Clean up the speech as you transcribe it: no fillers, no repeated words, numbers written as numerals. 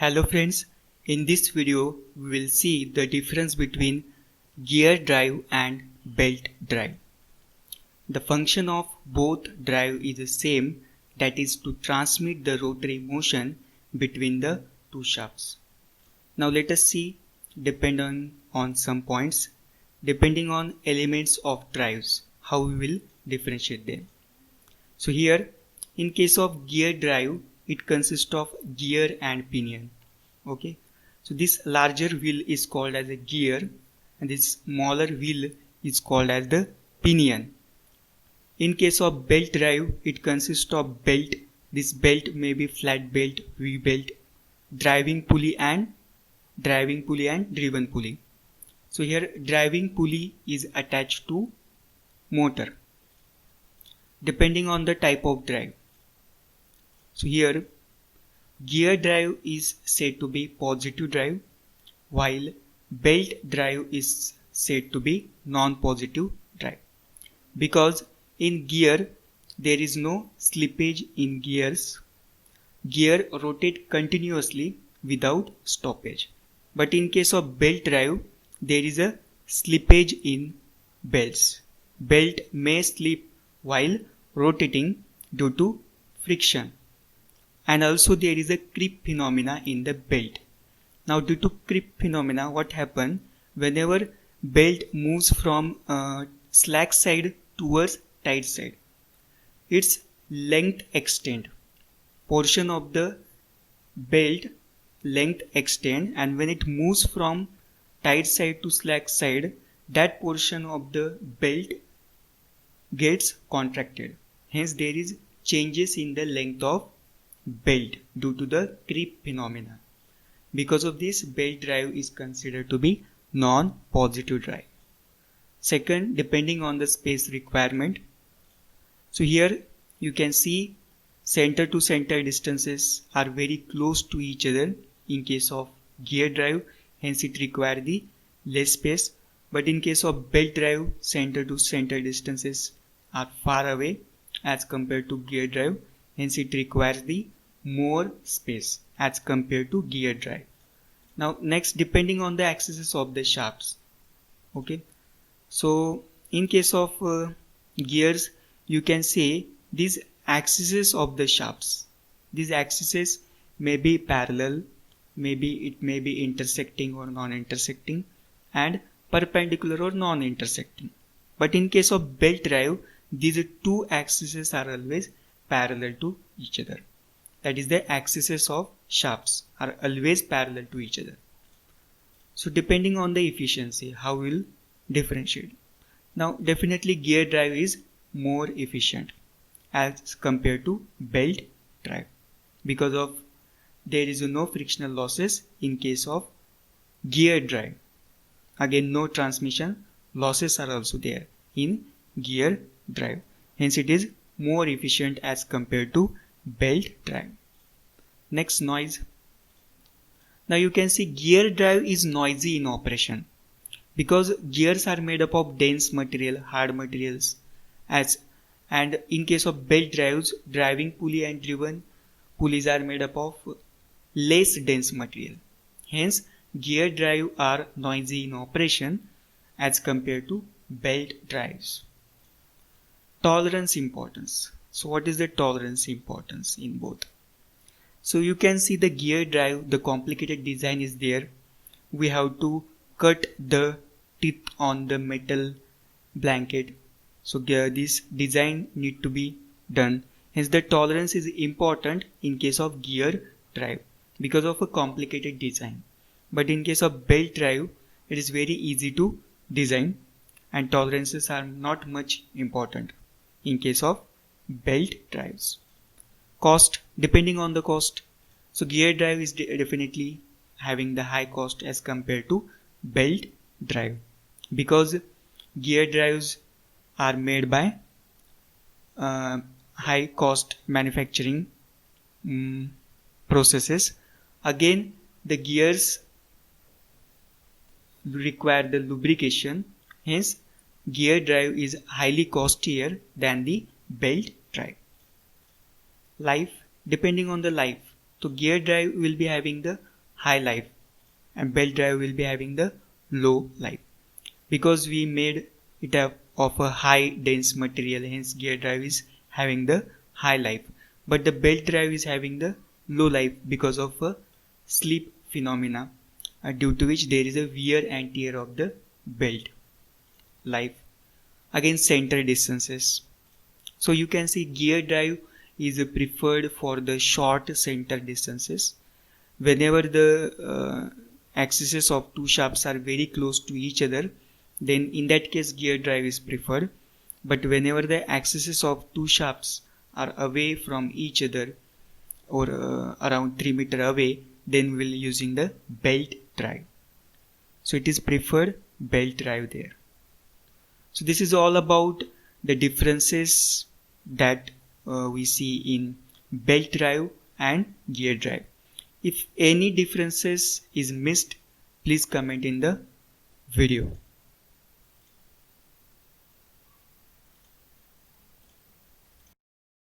Hello friends, in this video we will see the difference between gear drive and belt drive. The function of both drive is the same, that is to transmit the rotary motion between the two shafts. Now let us see depending on some points, depending on elements of drives, how we will differentiate them. So here in case of gear drive, it consists of gear and pinion. Okay, so this larger wheel is called as a gear and this smaller wheel is called as the pinion. In case of belt drive, it consists of belt. This belt may be flat belt, V belt, driving pulley and driven pulley. So here driving pulley is attached to motor depending on the type of drive. So here gear drive is said to be positive drive, while belt drive is said to be non-positive drive. Because in gear there is no slippage in gears. Gear rotate continuously without stoppage. But in case of belt drive, there is a slippage in belts. Belt may slip while rotating due to friction. And also there is a creep phenomena in the belt. Now due to creep phenomena, what happens whenever belt moves from slack side towards tight side, its length extend. Portion of the belt length extend, and when it moves from tight side to slack side, that portion of the belt gets contracted. Hence there is changes in the length of belt due to the creep phenomena. Because of this, belt drive is considered to be non-positive drive. Second, depending on the space requirement. So here you can see center to center distances are very close to each other in case of gear drive, hence it requires the less space. But in case of belt drive, center to center distances are far away as compared to gear drive, hence it requires the more space as compared to gear drive. Now next, depending on the axes of the shafts. Okay, so in case of gears, you can say these axes of the shafts. These axes may be parallel, maybe it may be intersecting or non-intersecting, and perpendicular or non-intersecting. But in case of belt drive, these two axes are always parallel to each other. That is, the axes of shafts are always parallel to each other. So depending on the efficiency, how we will differentiate. Now definitely gear drive is more efficient as compared to belt drive, because of there is no frictional losses in case of gear drive. Again, no transmission losses are also there in gear drive. Hence it is more efficient as compared to belt drive. Next, noise. Now you can see gear drive is noisy in operation because gears are made up of dense material, hard materials, and in case of belt drives, driving pulley and driven pulleys are made up of less dense material. Hence gear drive are noisy in operation as compared to belt drives. Tolerance importance. So what is the tolerance importance in both? So you can see the gear drive, the complicated design is there. We have to cut the teeth on the metal blanket. So this design need to be done. Hence the tolerance is important in case of gear drive because of a complicated design. But in case of belt drive, it is very easy to design and tolerances are not much important in case of belt drives. Cost, depending on the cost. So gear drive is definitely having the high cost as compared to belt drive, because gear drives are made by high cost manufacturing processes. Again, the gears require the lubrication, hence gear drive is highly costlier than the belt drive. Life, depending on the life. So gear drive will be having the high life and belt drive will be having the low life. Because we made it of a high dense material, hence gear drive is having the high life. But the belt drive is having the low life because of a slip phenomena, due to which there is a wear and tear of the belt life. Again, center distances. So you can see gear drive is preferred for the short center distances. Whenever the axes of two shafts are very close to each other, then in that case gear drive is preferred. But whenever the axes of two shafts are away from each other or around 3 meter away, then we'll using the belt drive. So it is preferred belt drive there. So this is all about the differences that we see in belt drive and gear drive. If any differences is missed, please comment in the video.